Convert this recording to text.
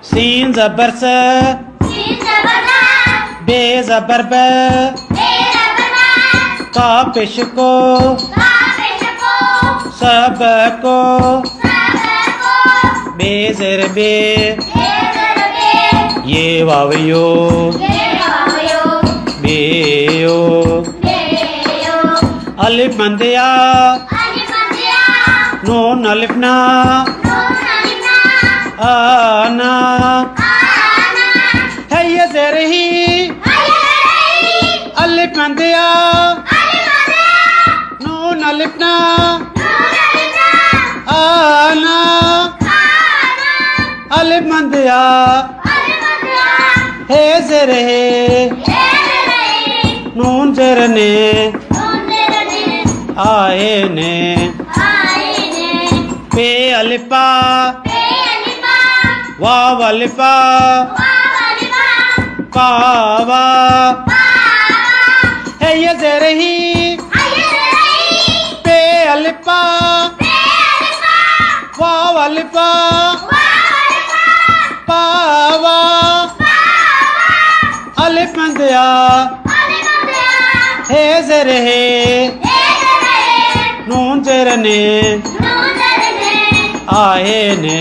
Scene ज़बर स, बे ज़बर ब, का पेश को, सब को, बे ज़र बे, ये वावयो, बेयो, अलिफ मंदिया, नून अलिफ ना, आना, है ये ज़ेर ही, अलिफ मंदिया, नून अलिफ ना, आना, अलिफ मंदिया, है ज़ेर है, नून ज़ेर ने, आए ने, पे अलिफा, वाव अलिफा, कावा, है ये ज़ेर ही, पे अलिफा, वाव अलिफा, पावा, अलिफ मंदिया, है ज़ेर है, नून ज़ेर ने, आए ने।